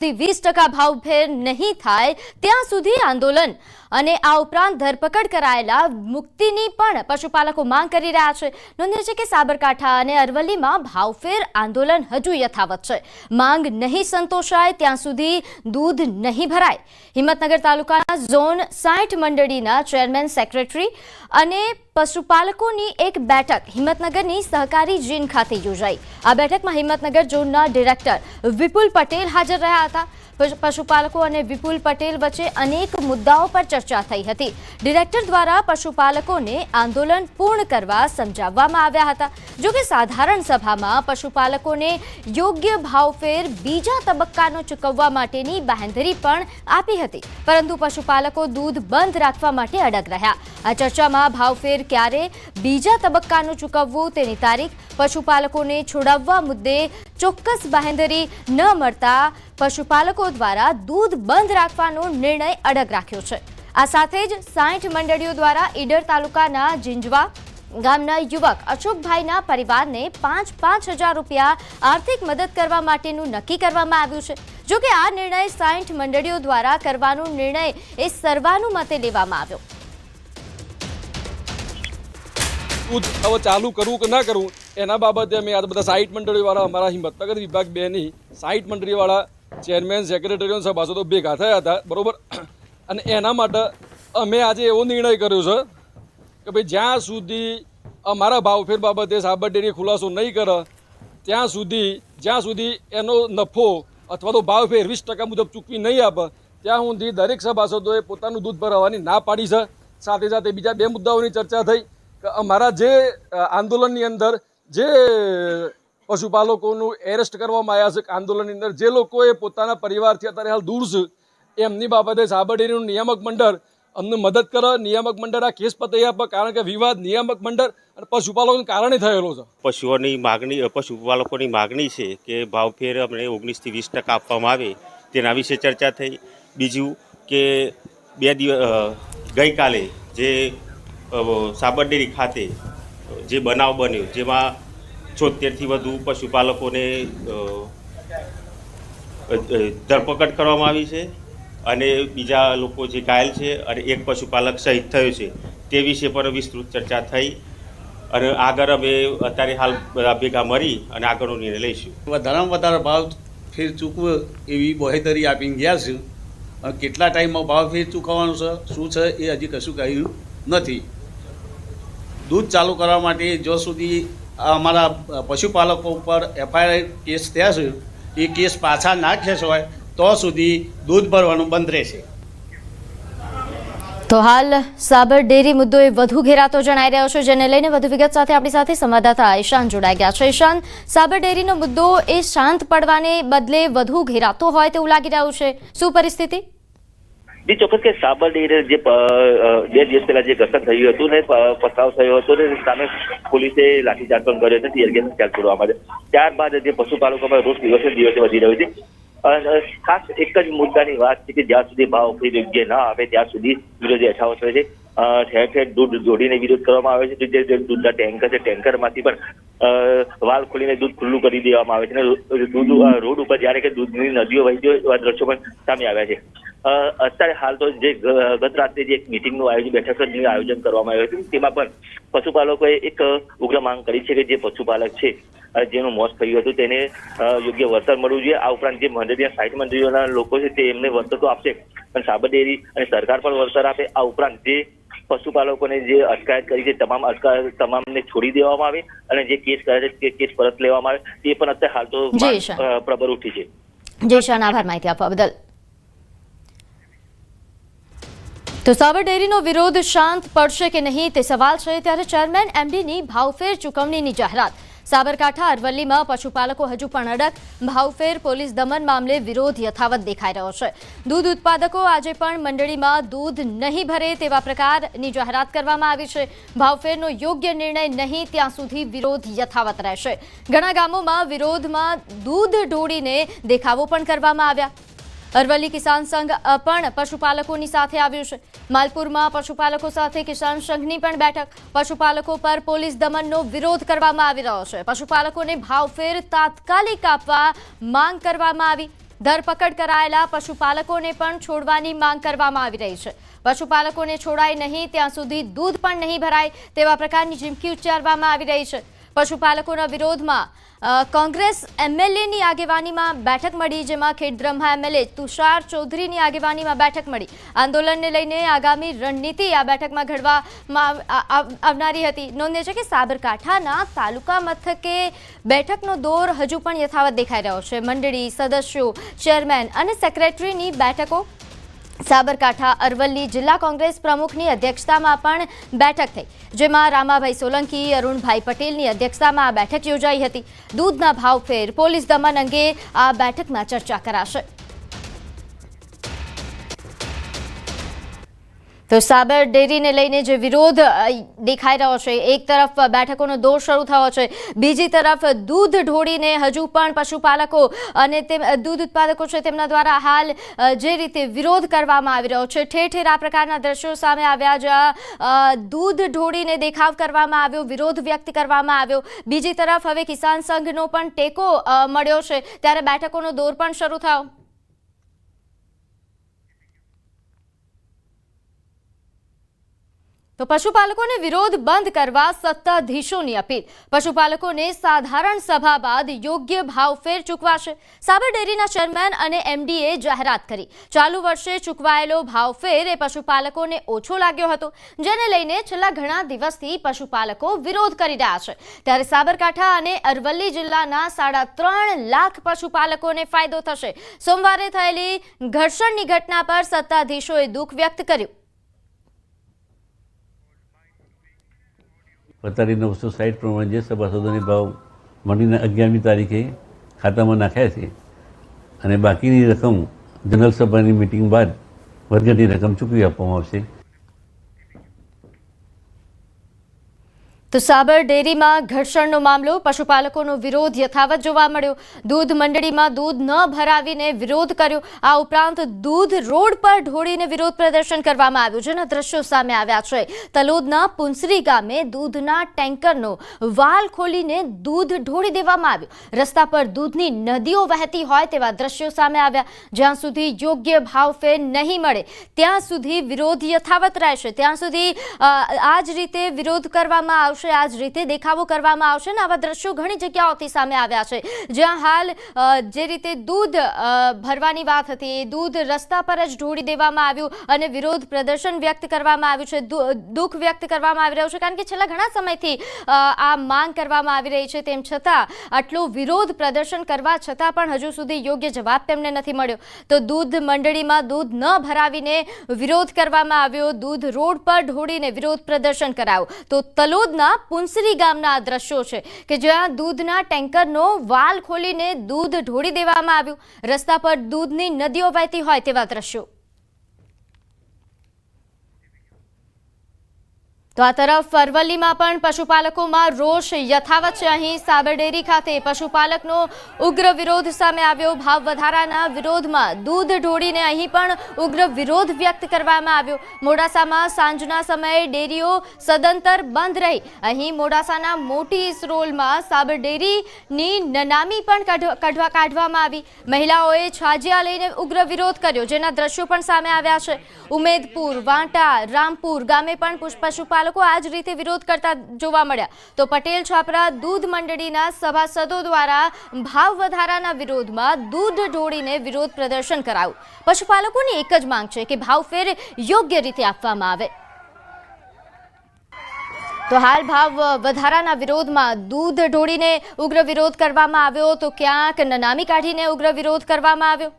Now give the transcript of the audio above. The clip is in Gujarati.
20% ભાવફેર નહીં થાય ત્યાં સુધી આંદોલન અને આ ઉપરાંત ધરપકડ કરાયેલા મુક્તિની પણ પશુપાલકો માંગ કરી રહ્યા છે। નોંધનીય છે કે સાબરકાંઠા અને અરવલ્લીમાં ભાવફેર આંદોલન હજુ યથાવત છે। માંગ નહીં સંતોષાય ત્યાં સુધી દૂધ નહીં ભરાય। હિંમતનગર તાલુકાના ઝોન 60 મંડળીના ચેરમેન સેક્રેટરી અને પશુપાલકોની એક બેઠક હિંમતનગરની સહકારી જીન ખાતે યોજાઈ। આ બેઠકમાં હિંમતનગર ઝોનના ડિરેક્ટર વિપુલ પટેલ હાજર રહ્યા હતા। પશુપાલકો અને વિપુલ પટેલ વચ્ચે અનેક મુદ્દાઓ પર ચર્ચા થઈ હતી। ડિરેક્ટર દ્વારા પશુપાલકોને આંદોલન પૂર્ણ કરવા સમજાવવામાં આવ્યા હતા। જો કે સાધારણ સભામાં પશુપાલકોને યોગ્ય ભાવફેર બીજા તબક્કાનો ચૂકવવા માટેની બાંહેધરી પણ આપી હતી, પરંતુ પશુપાલકો દૂધ બંધ રાખવા માટે અડગ રહ્યા। આ ચર્ચામાં ભાવફેર ક્યારે બીજા તબક્કાનું ચૂકવવું તેની તારીખ, પશુપાલકોને છોડાવવા મુદ્દે ચોક્કસ બાંહેધરી ન મળતા પશુપાલકો દ્વારા દૂધ બંધ રાખવાનો નિર્ણય અડગ રાખ્યો છે। આ સાથે જ 60 મંડળીઓ દ્વારા ઈડર તાલુકાના જીંજવા ગામના યુવક અશોકભાઈના પરિવારને 5,000 રૂપિયા આર્થિક મદદ કરવા માટેનું નક્કી કરવામાં આવ્યું છે। જો કે આ નિર્ણય 60 મંડળીઓ દ્વારા કરવાનો નિર્ણય એ સર્વાનુમતે લેવામાં આવ્યો। હવે ચાલુ કરવું કે ના કરવું એના બાબતે અમે આ બધા 60 મંડળીવાળા અમારા હિંમતનગર વિભાગ 2ની 60 મંડળીવાળા ચેરમેન સેક્રેટરીઓ સભાસદો ભેગા થયા હતા, બરાબર। અને એના માટે અમે આજે એવો નિર્ણય કર્યો છે કે ભાઈ જ્યાં સુધી અમારા ભાવફેર બાબતે સાબર ડેરી ખુલાસો નહીં કરે ત્યાં સુધી એનો નફો અથવા તો ભાવફેર 20% મુજબ ચૂકવી નહીં આપે ત્યાં સુધી દરેક સભાસદોએ પોતાનું દૂધ ભરાવવાની ના પાડી છે। સાથે સાથે બીજા 2 મુદ્દાઓની ચર્ચા થઈ કે અમારા જે આંદોલનની અંદર જે પશુપાલકોનું એરેસ્ટ કરવામાં આવ્યા છે, આંદોલનની અંદર જે લોકોએ પોતાના પરિવારથી અત્યારે હાલ દૂર છે એમની બાબતે સાબર ડેરીનું નિયામક મંડળ અમને મદદ કરે, નિયામક મંડળ આ કેસ પતાવી આપે, કારણ કે વિવાદ નિયામક મંડળ અને પશુપાલકોને કારણે થયેલો છે। પશુપાલકોની માગણી છે કે ભાવફેર અમને 19 થી 20% આપવામાં આવે તેના વિશે ચર્ચા થઈ। બીજું કે ગઈકાલે જે સાબર ડેરી ખાતે જે બનાવ બન્યો જેમાં 76થી વધુ પશુપાલકોને ધરપકડ કરવામાં આવી છે અને બીજા લોકો જે ઘાયલ છે અને એક પશુપાલક શહીદ થયો છે તે વિશે પણ વિસ્તૃત ચર્ચા થઈ અને આગળ અમે અત્યારે હાલ બધા ભેગા મળી અને આગળનો નિર્ણય લઈશું। વધારેમાં વધારે ભાવ ફેર ચૂકવે એવી બાંહેધરી આપીને ગયા છે। કેટલા ટાઈમમાં ભાવ ફેર ચૂકવવાનું છે શું છે એ હજી કશું કહ્યું નથી। દૂધ ચાલુ કરવા માટે જો સુધી અમારા પશુપાલકો ઉપર FIR કેસ થયા છે એ કેસ પાછા ના ખેંચવાય તો સુધી દૂધ ભરવાનું બંધ રહેશે। તો હાલ સાબર ડેરી મુદ્દો એ વધુ ઘેરાતો જણાઈ રહ્યો છે, જેને લઈને વધુ વિગત સાથે આપણી સાથે સંવાદદાતા ઈશાન જોડાઈ ગયા છે। ઈશાન, સાબર ડેરીનો મુદ્દો એ શાંત પડવાને બદલે વધુ ઘેરાતો હોય તેવું લાગી રહ્યું છે, શું પરિસ્થિતિ? જી ચોક્કસ કે સાબર ડેરી જે 2 દિવસ પહેલા જે ઘર્ષણ થયું હતું ને પથરાવ થયો હતો ને સામે પોલીસે લાઠીચાર્જ પણ કર્યો હતો, ટીયર ગેસ ચાર્જ કરવામાં આવ્યો। ત્યારબાદ જે પશુપાલકોમાં રોષ દિવસે દિવસે વધી રહ્યો છે। ખાસ એક જ મુદ્દાની વાત છે કે જ્યાં સુધી ભાવ યોગ્ય ના આવે ત્યાં સુધી વિરોધ યથાવત રહે છે। ઠેર ઠેર દૂધ જોડીને વિરોધ કરવામાં આવે છે। જે દૂધના ટેન્કર છે ટેન્કરમાંથી પણ વાલ ખોલીને દૂધ ખુલ્લું કરી દેવામાં આવે છે અને દૂધ રોડ ઉપર જ્યારે કે દૂધની નદીઓ વહી એવા દ્રશ્યો પણ સામે આવ્યા છે। અત્યારે હાલ તો જે ગત રાત્રે જે એક મિટિંગનું બેઠકનું આયોજન કરવામાં આવ્યું હતું તેમાં પણ પશુપાલકોએ એક ઉગ્ર માંગ કરી છે કે જે પશુપાલક છે જેનું મોત થયું હતું તેને યોગ્ય વળતર મળવું જોઈએ। આ ઉપરાંત જે મંડળીના 60 મંડળીઓના લોકો છે તે એમને વળતર તો આપશે પણ સાબર ડેરી અને સરકાર પણ વળતર આપે। આ ઉપરાંત જે પશુપાલકોને જે અટકાયત કરી છે તમામને છોડી દેવામાં આવે અને જે કેસ કરે છે તે કેસ પરત લેવામાં આવે તે પણ અત્યારે હાલ તો પ્રબળ ઉઠી છે। જય શાન, આભાર માહિતી આપવા બદલ। તો સાબર ડેરીનો વિરોધ શાંત પડશે કે નહીં તે સવાલ છે, ત્યારે ચેરમેન MDની ભાવફેર ચૂકવણીની જાહેરાત। સાબરકાંઠા અરવલ્લીમાં પશુપાલકો હજુ પણ અડગ, ભાવફેર પોલીસ દમન મામલે વિરોધ યથાવત દેખાઈ રહ્યો છે। દૂધ ઉત્પાદકો આજે પણ મંડળીમાં દૂધ નહીં ભરે તેવા પ્રકારની જાહેરાત કરવામાં આવી છે। ભાવફેરનો યોગ્ય નિર્ણય નહીં ત્યાં સુધી વિરોધ યથાવત રહેશે। ઘણા ગામોમાં વિરોધમાં દૂધ ઢોળીને દેખાવો પણ કરવામાં આવ્યા। અરવલ્લી કિસાન સંઘ પણ પશુપાલકોની સાથે આવ્યું છે। માલપુરમાં પશુપાલકો સાથે કિસાન સંઘની પણ બેઠક। પશુપાલકો પર પોલીસ દમનનો વિરોધ કરવામાં આવી રહ્યો છે। પશુપાલકોને ભાવફેર તાત્કાલિક આપવા માંગ કરવામાં આવી। ધરપકડ કરાયેલા પશુપાલકોને પણ છોડવાની માંગ કરવામાં આવી રહી છે. પશુપાલકોને છોડાય નહીં ત્યાં સુધી દૂધ પણ નહીં ભરાય તેવા પ્રકારની ચીમકી ઉચ્ચારવામાં આવી રહી છે. પશુપાલકોના વિરોધમાં કોંગ્રેસ એમએલએની આગેવાનીમાં બેઠક મળી, જેમાં ખેડબ્રહ્મા એમએલએ તુષાર ચૌધરીની આગેવાનીમાં બેઠક મળી. આંદોલનને લઈને આગામી રણનીતિ આ બેઠકમાં ઘડવામાં આવનારી હતી. નોંધે છે કે સાબરકાંઠાના તાલુકા મથકે બેઠકનો દોર હજુ પણ યથાવત દેખાઈ રહ્યો છે. મંડળી, સદસ્યો, ચેરમેન અને સેક્રેટરીની બેઠકો સાબરકાંઠા અરવલ્લી જિલ્લા કોંગ્રેસ પ્રમુખની અધ્યક્ષતામાં પણ બેઠક થઈ, જેમાં રામાભાઈ સોલંકી, અરુણભાઈ પટેલની અધ્યક્ષતામાં આ બેઠક યોજાઈ હતી. દૂધના ભાવફેર, પોલીસ દમન અંગે આ બેઠકમાં ચર્ચા કરાશે. તો સાબર ડેરીને લઈને જે વિરોધ દેખાઈ રહ્યો છે, એક તરફ બેઠકોનો દોર શરૂ થયો છે, બીજી તરફ દૂધ ઢોળીને હજુ પણ પશુપાલકો અને દૂધ ઉત્પાદકો છે તેમના દ્વારા હાલ જે રીતે વિરોધ કરવામાં આવી રહ્યો છે, ઠેર ઠેર આ પ્રકારના દ્રશ્યો સામે આવ્યા, જ્યાં દૂધ ઢોળીને દેખાવ કરવામાં આવ્યો, વિરોધ વ્યક્ત કરવામાં આવ્યો. બીજી તરફ હવે કિસાન સંઘનો પણ ટેકો મળ્યો છે, ત્યારે બેઠકોનો દોર પણ શરૂ થયો. તો પશુપાલકોને વિરોધ બંધ કરવા સત્તાધીશોની અપીલ. પશુપાલકોને સાધારણ સભા બાદ યોગ્ય ભાવફેર ચૂકવાશે. સાબર ડેરીના ચેરમેન અને એમડીએ જાહેરાત કરી. ચાલુ વર્ષે ચૂકવાયેલો ભાવફેર એ પશુપાલકોને ઓછો લાગ્યો હતો, જેને લઈને છેલ્લા ઘણા દિવસથી પશુપાલકો વિરોધ કરી રહ્યા છે. ત્યારે સાબરકાંઠા અને અરવલ્લી જિલ્લાના 3.5 લાખ પશુપાલકોને ફાયદો થશે. સોમવારે થયેલી ઘર્ષણની ઘટના પર સત્તાધીશોએ દુઃખ વ્યક્ત કર્યું. 42,960 પ્રમાણે જે સભાસદોની ભાવ મંડીના 11મી તારીખે ખાતામાં નાખ્યા છે અને બાકીની રકમ જનરલ સભાની મિટિંગ બાદ વધઘટની રકમ ચૂકવી આપવામાં આવશે. તો સાબર ડેરીમાં ઘર્ષણનો મામલો, પશુપાલકોનો વિરોધ યથાવત જોવા મળ્યો. દૂધ મંડળીમાં દૂધ ન ભરાવીને વિરોધ કર્યો. આ ઉપરાંત દૂધ રોડ પર ઢોળીને વિરોધ પ્રદર્શન કરવામાં આવ્યું, જેના દ્રશ્યો સામે આવ્યા છે. તલોદના પુંસરી ગામે દૂધના ટેન્કરનો વાલ ખોલીને દૂધ ઢોળી દેવામાં આવ્યું. રસ્તા પર દૂધની નદીઓ વહેતી હોય તેવા દ્રશ્યો સામે આવ્યા. જ્યાં સુધી યોગ્ય ભાવફેર નહીં મળે ત્યાં સુધી વિરોધ યથાવત રહેશે, ત્યાં સુધી આ જ રીતે વિરોધ કરવામાં આવશે, આ જ રીતે દેખાવો કરવામાં આવશે. ને આવા દ્રશ્યો ઘણી જગ્યાઓથી સામે આવ્યા છે, જ્યાં હાલ જે રીતે દૂધ ભરવાની વાત હતી, દૂધ રસ્તા પર જ ઢોળી દેવામાં આવ્યું અને વિરોધ પ્રદર્શન વ્યક્ત કરવામાં આવ્યું છે, દુઃખ વ્યક્ત કરવામાં આવી રહ્યું છે. કારણ કે છેલ્લા ઘણા સમયથી આ માંગ કરવામાં આવી રહી છે, તેમ છતાં આટલો વિરોધ પ્રદર્શન કરવા છતાં પણ હજુ સુધી યોગ્ય જવાબ તેમને નથી મળ્યો. તો દૂધ મંડળીમાં દૂધ ન ભરાવીને વિરોધ કરવામાં આવ્યો, દૂધ રોડ પર ઢોળીને વિરોધ પ્રદર્શન કરાયું. તો તલોદના પુંસરી ગામના આ દ્રશ્યો છે કે જ્યાં દૂધના ટેન્કરનો વાલ ખોલીને દૂધ ઢોળી દેવામાં આવ્યું. રસ્તા પર દૂધની નદીઓ વહેતી હોય તેવા દ્રશ્યો. તો આ તરફ અરવલ્લીમાં પણ પશુપાલકોમાં રોષ યથાવત છે. અહીં સાબર ડેરી ખાતે પશુપાલકનો ઉગ્ર વિરોધ સામે આવ્યો. ભાવ વધારાના વિરોધમાં દૂધ ઢોળીને અહીં પણ ઉગ્ર વિરોધ વ્યક્ત કરવામાં આવ્યો. મોડાસામાં સાંજના સમયે ડેરીઓ સદંતર બંધ રહી. અહીં મોડાસાના મોટી ઇસરોલમાં સાબર ડેરીની નનામી પણ કાઢવામાં આવી. મહિલાઓએ છાજિયા લઈને ઉગ્ર વિરોધ કર્યો, જેના દ્રશ્યો પણ સામે આવ્યા છે. ઉમેદપુર, વાંટા, રામપુર ગામે પણ પશુપાલકો આ જ રીતે વિરોધ કરતા જોવા મળ્યા. તો પટેલ છાપરા દૂધ મંડળીના સભાસદો દ્વારા ભાવ વધારાના વિરોધમાં દૂધ ઢોળીને વિરોધ પ્રદર્શન કરાયું. પશુપાલકોની એક જ માંગ છે કે ભાવફેર યોગ્ય રીતે આપવામાં આવે. તો હાલ ભાવ વધારાના વિરોધમાં દૂધ ઢોળીને ઉગ્ર વિરોધ કરવામાં આવ્યો, તો ક્યાંક નનામી કાઢીને ઉગ્ર વિરોધ કરવામાં આવ્યો.